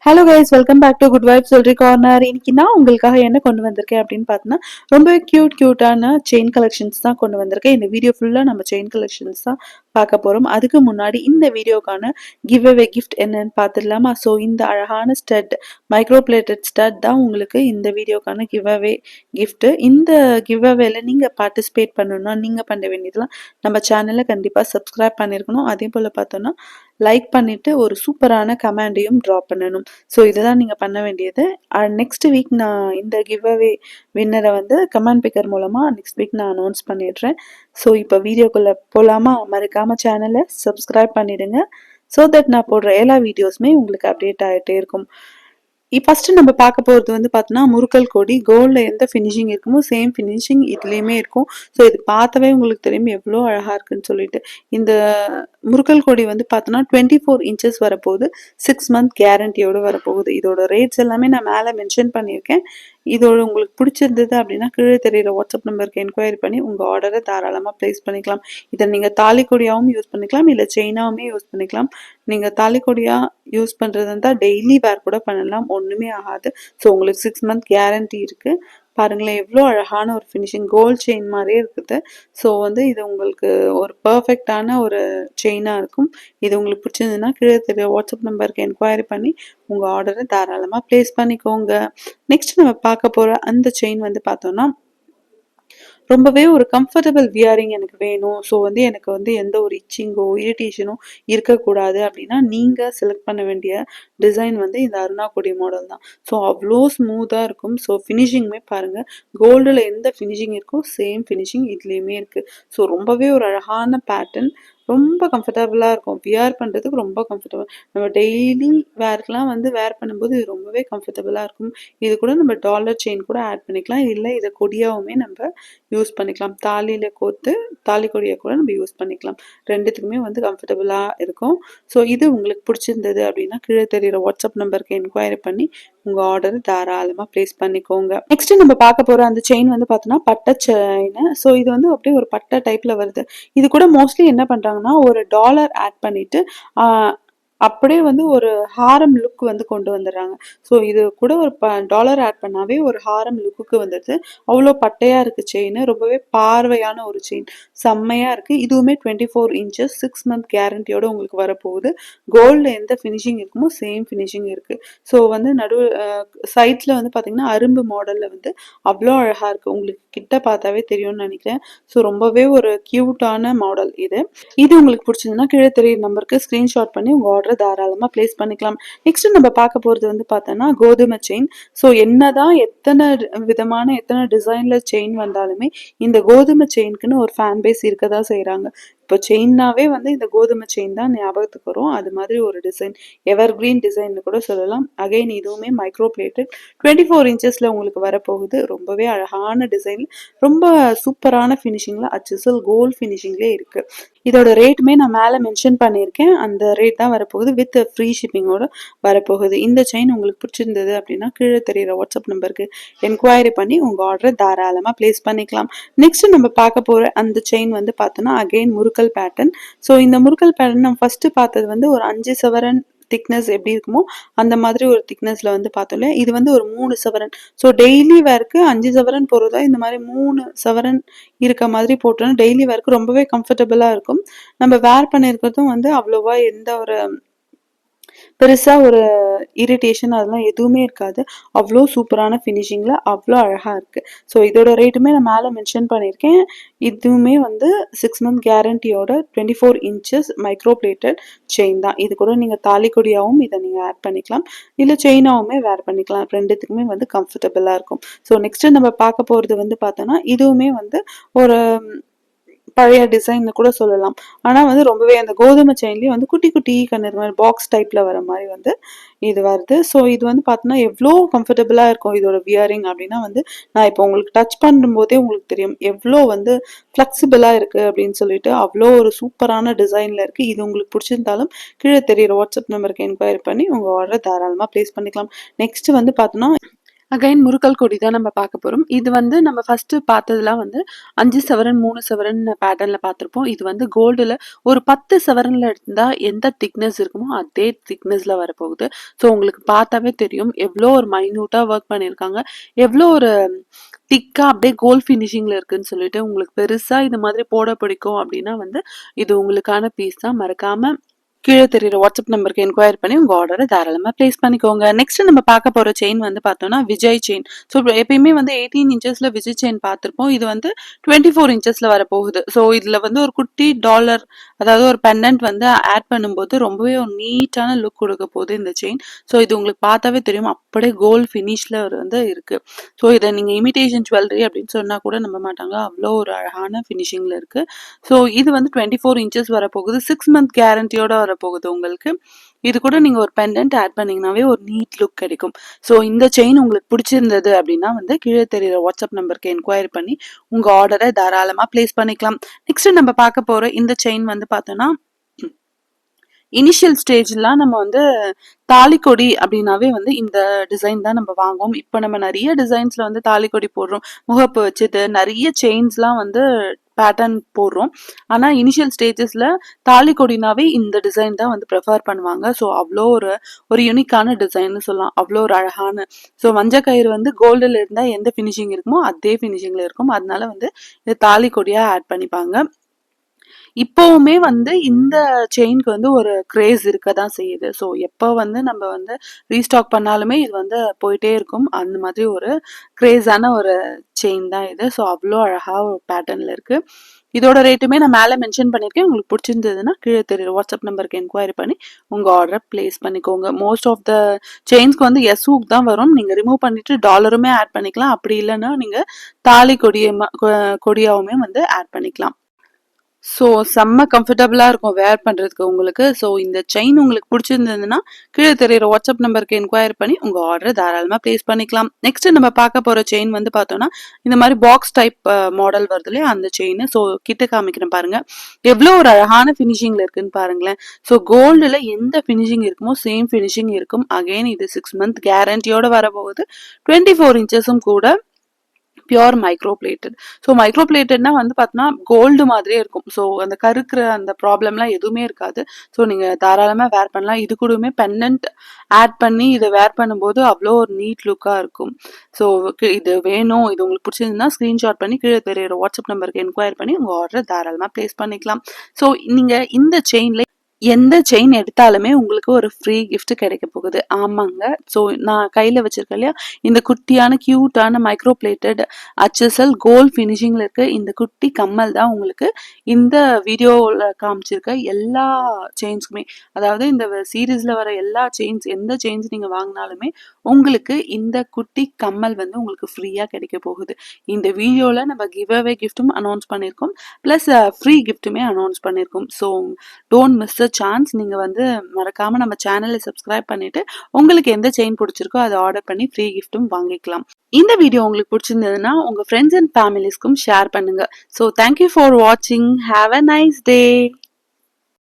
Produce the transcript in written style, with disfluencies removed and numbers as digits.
Hello guys, welcome back to good vibes jewellery corner. இன்னைக்கு நான் உங்களுக்காக என்ன கொண்டு வந்திருக்கேன் அப்படின்னு பார்த்தோன்னா, ரொம்பவே கியூட்டான செயின் கலெக்ஷன்ஸ் தான் கொண்டு வந்திருக்கேன். இந்த வீடியோ ஃபுல்லாக நம்ம செயின் கலெக்ஷன்ஸ் தான் பார்க்க போகிறோம். அதுக்கு முன்னாடி இந்த வீடியோக்கான கிவ் அவே கிஃப்ட் என்னன்னு பார்த்துடலாமா? ஸோ இந்த அழகான ஸ்டட், மைக்ரோ பிளேட்டட் ஸ்டட் தான் உங்களுக்கு இந்த வீடியோக்கான கிவ் அவே கிஃப்ட்டு. இந்த கிவ் அவேல நீங்கள் பார்ட்டிசிபேட் பண்ணணும்னா நீங்கள் பண்ண வேண்டியதுலாம் நம்ம சேனலை கண்டிப்பாக சப்ஸ்கிரைப் பண்ணியிருக்கணும். அதே போல் பார்த்தோன்னா லைக் பண்ணிவிட்டு ஒரு சூப்பரான கமெண்டையும் ட்ராப் பண்ணணும். ஸோ இதுதான் நீங்கள் பண்ண வேண்டியது. நெக்ஸ்ட் வீக் நான் இந்த கிவ் அவே வின்னரை வந்து கமெண்ட் பிக்கர் மூலமாக நெக்ஸ்ட் வீக் நான் அனௌன்ஸ் பண்ணிடுறேன். ஸோ இப்போ வீடியோக்குள்ளே போகலாமா? மறக்காமல் சேனலை சப்ஸ்கிரைப் பண்ணிவிடுங்க. ஸோ தட் நான் போடுற எல்லா வீடியோஸுமே உங்களுக்கு அப்டேட் ஆகிட்டே இருக்கும். ஃபர்ஸ்ட் நம்ம பார்க்க போகிறது வந்து பார்த்தோன்னா முறுக்கல் கொடி. கோல்டில் எந்த ஃபினிஷிங் இருக்குமோ சேம் ஃபினிஷிங் இதுலேயுமே இருக்கும். ஸோ இது பார்த்தவே உங்களுக்கு தெரியும் எவ்வளோ அழகாக இருக்குன்னு சொல்லிட்டு. இந்த முறுக்கல் கொடி வந்து பார்த்தோன்னா 24 இன்ச்சஸ் வரப்போகுது. 6 மந்த் கேரண்டியோடு வரப்போகுது. இதோட ரேட்ஸ் எல்லாமே நான் மேலே மென்ஷன் பண்ணியிருக்கேன். இதோட உங்களுக்கு பிடிச்சிருந்தது அப்படின்னா கீழே தெரியிற வாட்ஸ்அப் நம்பருக்கு என்கொயரி பண்ணி உங்கள் ஆர்டரை தாராளமாக ப்ளேஸ் பண்ணிக்கலாம். இதை நீங்கள் தாலிக்கொடியாகவும் யூஸ் பண்ணிக்கலாம், இல்லை செயினாவுமே யூஸ் பண்ணிக்கலாம். நீங்கள் தாலிக்கொடியாக யூஸ் பண்ணுறது இருந்தால் டெய்லி வேர் கூட பண்ணலாம், ஒன்றுமே ஆகாது. ஸோ உங்களுக்கு 6 மந்த் கேரண்டி இருக்குது. பாருங்களேன் எவ்வளோ அழகான ஒரு ஃபினிஷிங், கோல்ட் செயின் மாதிரியே இருக்குது. ஸோ வந்து இது உங்களுக்கு ஒரு பர்ஃபெக்டான ஒரு செயினாக இருக்கும். இது உங்களுக்கு பிடிச்சிருந்ததுன்னா கீழே தெரிய வாட்ஸ்அப் நம்பருக்கு என்கொயரி பண்ணி உங்கள் ஆர்டரை தாராளமாக ப்ளேஸ் பண்ணிக்கோங்க. நெக்ஸ்ட் நம்ம பார்க்க போகிற அந்த செயின் வந்து பார்த்தோன்னா ரொம்பவே ஒரு கம்ஃபர்டபுள் வியரிங் எனக்கு வேணும். ஸோ வந்து எனக்கு வந்து எந்த ஒரு இச்சிங்கோ இரிட்டேஷனோ இருக்கக்கூடாது அப்படின்னா நீங்கள் செலக்ட் பண்ண வேண்டிய டிசைன் வந்து இந்த அருணாக்கொடி மாடல் தான். ஸோ அவ்வளோ ஸ்மூத்தாக இருக்கும். ஸோ ஃபினிஷிங்குமே பாருங்கள், கோல்டில் எந்த ஃபினிஷிங் இருக்கோ சேம் ஃபினிஷிங் இதுலேயுமே இருக்குது. ஸோ ரொம்பவே ஒரு அழகான பேட்டர்ன், ரொம்ப கம்ஃபர்டபுளாக இருக்கும். வியர் பண்ணுறதுக்கு ரொம்ப கம்ஃபர்டபுள். நம்ம டெய்லி வேர்க்கெலாம் வந்து வேர் பண்ணும்போது இது ரொம்பவே கம்ஃபர்டபுளாக இருக்கும். இது கூட நம்ம டாலர் செயின் கூட ஆட் பண்ணிக்கலாம், இல்லை இதை கொடியாவுமே நம்ம யூஸ் பண்ணிக்கலாம். தாலியில் கோர்த்து தாலி கொடியை கூட நம்ம யூஸ் பண்ணிக்கலாம். ரெண்டுத்துக்குமே வந்து கம்ஃபர்டபுளாக இருக்கும். ஸோ இது உங்களுக்கு பிடிச்சிருந்தது அப்படின்னா கீழே தெரியிற வாட்ஸ்அப் நம்பருக்கு என்கொயரி பண்ணி உங்கள் ஆர்டர் தாராளமாக ப்ளேஸ் பண்ணிக்கோங்க. நெக்ஸ்ட் நம்ம பார்க்க போகிற அந்த செயின் வந்து பார்த்தோன்னா பட்டை செயின். ஸோ இது வந்து அப்படியே ஒரு பட்டை டைப்பில் வருது. இது கூட மோஸ்ட்லி என்ன பண்ணுறாங்கன்னா ஒரு டாலர் ஆட் பண்ணிவிட்டு அப்படியே வந்து ஒரு ஹாரம் லுக் வந்து கொண்டு வந்துடுறாங்க. ஸோ இது கூட ஒரு டாலர் ஆட் பண்ணாவே ஒரு ஹாரம் லுக்குக்கு வந்துடுது. அவ்வளோ பட்டையாக இருக்குது செயின், ரொம்பவே பார்வையான ஒரு செயின், செம்மையாக இருக்குது. இதுவுமே 24 இன்ச்சஸ் 6 மந்த் கேரண்டியோடு உங்களுக்கு வரப்போகுது. கோல்டில் எந்த ஃபினிஷிங் இருக்குமோ சேம் ஃபினிஷிங் இருக்குது. ஸோ வந்து சைட்ஸில் வந்து பார்த்திங்கன்னா அரும்பு மாடலில் வந்து அவ்வளோ அழகாக இருக்குது. உங்களுக்கு கிட்ட பார்த்தாவே தெரியும்னு நினைக்கிறேன். ஸோ ரொம்பவே ஒரு க்யூட்டான மாடல் இது. இது உங்களுக்கு பிடிச்சதுன்னா கீழே தெரியுற நம்பருக்கு ஸ்க்ரீன்ஷாட் பண்ணி உங்கள் ஆர்டரை தாராளமாக ப்ளேஸ் பண்ணிக்கலாம். நெக்ஸ்ட் நம்ம பார்க்க போகிறது வந்து பார்த்தோன்னா கோதுமை செயின். ஸோ என்னதான் எத்தனை விதமான எத்தனை டிசைனில் செயின் வந்தாலுமே இந்த கோதுமை செயினுக்குன்னு ஒரு ஃபேன் பேஸ் இருக்க தான் செய்கிறாங்க. இப்போ செயின்னாவே வந்து இந்த கோதுமை செயின் தான் ஞாபகத்துக்கு வரும். அது மாதிரி ஒரு டிசைன், எவர் கிரீன் டிசைன்னு கூட சொல்லலாம். அகைன் இதுவுமே மைக்ரோ பிளேட்டட் 24 இன்ச்சஸில் உங்களுக்கு வரப்போகுது. ரொம்பவே அழகான டிசைன், ரொம்ப சூப்பரான ஃபினிஷிங்கில் அச்சிசல் கோல்ட் ஃபினிஷிங்லேயே இருக்குது. இதோட ரேட்டுமே நான் மேலே மென்ஷன் பண்ணியிருக்கேன். அந்த ரேட் தான் வரப்போகுது, வித் ஃப்ரீ ஷிப்பிங்கோட வரப்போகுது. இந்த செயின் உங்களுக்கு பிடிச்சிருந்தது அப்படின்னா கீழே தெரியிற வாட்ஸ்அப் நம்பருக்கு என்கொயரி பண்ணி உங்கள் ஆர்டரை தாராளமாக ப்ளேஸ் பண்ணிக்கலாம். நெக்ஸ்ட் நம்ம பார்க்க போகிற அந்த செயின் வந்து பார்த்தோன்னா அகெயின் முறுக்கல் பேட்டர்ன். ஸோ இந்த முறுக்கல் பேட்டர்ன் நம்ம ஃபஸ்ட்டு பார்த்தது வந்து ஒரு 5 சவரன் திக்னஸ் எப்படி இருக்குமோ அந்த மாதிரி ஒரு திக்னஸ்ல வந்து பார்த்தோம் இல்லையா. இது வந்து ஒரு 3 சவரன். ஸோ டெய்லி வேர்க்கு 5 சவரன் போடுறதா இந்த மாதிரி 3 சவரன் இருக்க மாதிரி போட்டோன்னா டெய்லி வேர்க்கு ரொம்பவே கம்ஃபர்டபுளாக இருக்கும். நம்ம வேர் பண்ணியிருக்கிறதும் வந்து அவ்வளோவா எந்த ஒரு பெருசாக ஒரு இரிட்டேஷன் அதெல்லாம் எதுவுமே இருக்காது. அவ்வளோ சூப்பரான ஃபினிஷிங்கில் அவ்வளோ அழகாக இருக்குது. ஸோ இதோட ரேட்டுமே நான் மேலே மென்ஷன் பண்ணியிருக்கேன். இதுவுமே வந்து 6 மந்த் கேரண்டியோட 24 இன்ச்சஸ் மைக்ரோ பிளேட்டட் செயின் தான். இது கூட நீங்கள் தாலிக்கொடியாகவும் இதை நீங்கள் ஆட் பண்ணிக்கலாம், இல்லை செயினாவுமே வேர் பண்ணிக்கலாம். ரெண்டுத்துக்குமே வந்து கம்ஃபர்டபுளாக இருக்கும். ஸோ நெக்ஸ்ட்டு நம்ம பார்க்க போகிறது வந்து பார்த்தோன்னா இதுவுமே வந்து ஒரு பழைய டிசைன் கூட சொல்லலாம். ஆனால் வந்து ரொம்பவே அந்த கோதுமை செயின்லேயே வந்து குட்டி குட்டி கண்ணு மாதிரி பாக்ஸ் டைப்பில் வர மாதிரி வந்து இது வருது. ஸோ இது வந்து பார்த்தோன்னா எவ்வளோ கம்ஃபர்டபுளாக இருக்கும் இதோட வியரிங் அப்படின்னா வந்து நான் இப்போ உங்களுக்கு டச் பண்ணும்போதே உங்களுக்கு தெரியும் எவ்வளோ வந்து ஃப்ளெக்சிபிளாக இருக்குது அப்படின்னு சொல்லிட்டு. அவ்வளோ ஒரு சூப்பரான டிசைனில் இருக்குது. இது உங்களுக்கு பிடிச்சிருந்தாலும் கீழே தெரியிற வாட்ஸ்அப் நம்பருக்கு என்கொயரி பண்ணி உங்கள் ஆர்டரை தாராளமாக ப்ளேஸ் பண்ணிக்கலாம். நெக்ஸ்ட் வந்து பார்த்தோன்னா அகைன் முறுக்கல் கொடி தான் நம்ம பார்க்க போறோம். இது வந்து நம்ம ஃபர்ஸ்ட் பார்த்ததுலாம் வந்து 5 சவரன் 3 சவரன் பேட்டர்ன்ல பார்த்திருப்போம். இது வந்து கோல்டுல ஒரு 10 சவரன்ல இருந்தா எந்த திக்னஸ் இருக்குமோ அதே திக்னஸ்ல வரப்போகுது. ஸோ உங்களுக்கு பார்த்தாவே தெரியும் எவ்வளோ ஒரு மைன்யூட்டா ஒர்க் பண்ணியிருக்காங்க. எவ்வளோ ஒரு திக்கா அப்படியே கோல்ட் ஃபினிஷிங்ல இருக்குன்னு சொல்லிட்டு உங்களுக்கு பெருசா இது மாதிரி போட பிடிக்கும் அப்படின்னா வந்து இது உங்களுக்கான பீஸ் தான். மறக்காம கீழே தெரியுற வாட்ஸ்அப் நம்பருக்கு என்கொயரி பண்ணி உங்க ஆர்டரை தாராளமா பிளேஸ் பண்ணிக்கோங்க. நெக்ஸ்ட் நம்ம பார்க்க போற செயின் வந்து பார்த்தோம்னா விஜய் செயின். ஸோ எப்பயுமே வந்து 18 இன்ச்சஸ்ல விஜய் செயின் பார்த்திருப்போம். இது வந்து 24 இன்ச்சஸ்ல வரப்போகுது. ஸோ இதுல வந்து ஒரு குட்டி டாலர், அதாவது ஒரு பெண்டன்ட் வந்து ஆட் பண்ணும்போது ரொம்பவே ஒரு நீட்டான லுக் கொடுக்க போகுது இந்த செயின். ஸோ இது உங்களுக்கு பார்த்தாவே தெரியும் அப்படியே கோல்ட் ஃபினிஷ்ல வந்து இருக்கு. ஸோ இதை நீங்க இமிடேஷன் ஜுவல்லரி அப்படின்னு சொன்னா கூட நம்ப மாட்டாங்க, அவ்வளோ ஒரு அழகான ஃபினிஷிங்ல இருக்கு. ஸோ இது வந்து 24 இன்ச்சஸ் வரப்போகுது. 6 மந்த் கேரண்டியோட வரப்போகுது உங்களுக்கு. இது கூட நீங்க ஒரு பெண்டன்ட் ஆட் பண்ணீங்கன்னாவே ஒரு நீட் லுக் கிடைக்கும். ஸோ இந்த செயின் உங்களுக்கு பிடிச்சிருந்தது அப்படின்னா வந்து கீழே தெரியுற வாட்ஸ்அப் நம்பருக்கு என்கொயரி பண்ணி உங்க ஆர்டரை தாராளமா பிளேஸ் பண்ணிக்கலாம். நெக்ஸ்ட் நம்ம பார்க்க போற இந்த செயின் வந்து பார்த்தோம்னா இனிஷியல் ஸ்டேஜ்லாம் நம்ம வந்து தாலிக்கொடி அப்படின்னாவே வந்து இந்த டிசைன் தான் நம்ம வாங்குவோம். இப்போ நம்ம நிறைய டிசைன்ஸ்ல வந்து தாலிக்கொடி போடுறோம், முகப்பு வச்சுட்டு நிறைய செயின்ஸ்லாம் வந்து பேட்டர்ன் போடுறோம். ஆனா இனிஷியல் ஸ்டேஜஸ்ல தாலிக்கொடினாவே இந்த டிசைன் தான் வந்து ப்ரிஃபர் பண்ணுவாங்க. ஸோ அவ்வளோ ஒரு யூனிக்கான டிசைன்னு சொல்லலாம், அவ்வளோ ஒரு அழகான. ஸோ மஞ்சள் கயிறு வந்து கோல்டில் இருந்தால் எந்த ஃபினிஷிங் இருக்குமோ அதே ஃபினிஷிங்ல இருக்கும். அதனால வந்து இது தாலிக்கொடியா ஆட் பண்ணிப்பாங்க. இப்பவுமே வந்து இந்த செயினுக்கு வந்து ஒரு கிரேஸ் இருக்க தான் செய்யுது. ஸோ எப்போ வந்து நம்ம வந்து ரீஸ்டாக் பண்ணாலுமே இது வந்து போயிட்டே இருக்கும். அந்த மாதிரி ஒரு கிரேஸான ஒரு செயின் தான் இது. ஸோ அவ்வளோ அழகாக ஒரு பேட்டர்னில் இருக்குது. இதோட ரேட்டுமே நான் மேலே மென்ஷன் பண்ணியிருக்கேன். உங்களுக்கு பிடிச்சிருந்ததுன்னா கீழே தெரியுற வாட்ஸ்அப் நம்பருக்கு என்கொயரி பண்ணி உங்கள் ஆர்டரை பிளேஸ் பண்ணிக்கோங்க. மோஸ்ட் ஆஃப் த செயின்ஸ்க்கு வந்து எஸ் ஹூக் தான் வரும். நீங்கள் ரிமூவ் பண்ணிட்டு டாலருமே ஆட் பண்ணிக்கலாம். அப்படி இல்லைன்னா நீங்கள் தாலி கொடியாவுமே வந்து ஆட் பண்ணிக்கலாம். ஸோ செம்ம கம்ஃபர்டபுளாக இருக்கும் வேர் பண்ணுறதுக்கு உங்களுக்கு. ஸோ இந்த செயின் உங்களுக்கு பிடிச்சிருந்ததுன்னா கீழே தெரியுற வாட்ஸ்அப் நம்பருக்கு என்கொயரி பண்ணி உங்கள் ஆர்டரை தாராளமாக ப்ளேஸ் பண்ணிக்கலாம். நெக்ஸ்ட் நம்ம பார்க்க போகிற செயின் வந்து பார்த்தோம்னா இந்த மாதிரி பாக்ஸ் டைப் மாடல் வருது இல்லையா அந்த செயின். ஸோ கிட்ட காமிக்கிறேன் பாருங்க, எவ்வளோ ஒரு அழகான ஃபினிஷிங்கில் இருக்குன்னு பாருங்களேன். ஸோ கோல்டில் எந்த ஃபினிஷிங் இருக்குமோ சேம் ஃபினிஷிங் இருக்கும். அகைன் இது 6 மந்த் கேரண்டியோட வரப்போகுது. 24 இன்ச்சஸும் கூட pure micro plated. So micro பிளேட்டட்னா வந்து பார்த்தோன்னா கோல்டு மாதிரியே இருக்கும். ஸோ அந்த கருக்கிற அந்த ப்ராப்ளம்லாம் எதுவுமே இருக்காது. ஸோ நீங்கள் தாராளமாக வேர் பண்ணலாம். இது கூடவுமே பெண்டன்ட் ஆட் பண்ணி இதை வேர் பண்ணும்போது அவ்வளோ ஒரு நீட் லுக்காக இருக்கும். ஸோ இது வேணும், இது உங்களுக்கு பிடிச்சிருந்ததுன்னா ஸ்க்ரீன்ஷாட் பண்ணி கீழே தெரியுற வாட்ஸ்அப் நம்பருக்கு என்கொயரி பண்ணி உங்கள் ஆர்டரை தாராளமாக ப்ளேஸ் பண்ணிக்கலாம். ஸோ நீங்கள் இந்த செயினில் எந்த செயின் எடுத்தாலுமே உங்களுக்கு ஒரு ஃப்ரீ கிஃப்ட் கிடைக்க போகுது. ஆமாங்க. ஸோ நான் கையில் வச்சிருக்கேன் இல்லையா இந்த குட்டியான கியூட்டான மைக்ரோ பிளேட்டட் HSL கோல்ட் ஃபினிஷிங்கில் இருக்க இந்த குட்டி கம்மல் தான் உங்களுக்கு இந்த வீடியோவில் காமிச்சிருக்க எல்லா செயின்ஸுக்குமே, அதாவது இந்த சீரீஸில் வர எல்லா செயின்ஸ், எந்த செயின்ஸ் நீங்கள் வாங்கினாலுமே உங்களுக்கு இந்த குட்டி கம்மல் வந்து உங்களுக்கு ஃப்ரீயாக கிடைக்க போகுது. இந்த வீடியோவில் நம்ம கிவ் அவே கிஃப்ட்டும் அனௌன்ஸ் பண்ணியிருக்கோம், ப்ளஸ் ஃப்ரீ கிஃப்ட்டுமே அனௌன்ஸ் பண்ணியிருக்கோம். So don't miss chance. நீங்க வந்து மறக்காம நம்ம சேனலை சப்ஸ்கிரைப் பண்ணிட்டு உங்களுக்கு எந்த செயின் பிடிச்சிருக்கோ அதை ஆர்டர் பண்ணி ஃப்ரீ கிஃப்ட்டும் வாங்கிக்கலாம். இந்த வீடியோ உங்களுக்கு பிடிச்சிருந்ததுன்னா உங்க ஃப்ரெண்ட்ஸ் அண்ட் ஃபேமிலிஸ்க்கும் ஷேர் பண்ணுங்க. ஸோ தேங்க்யூ ஃபார் வாட்சிங். Have a nice day.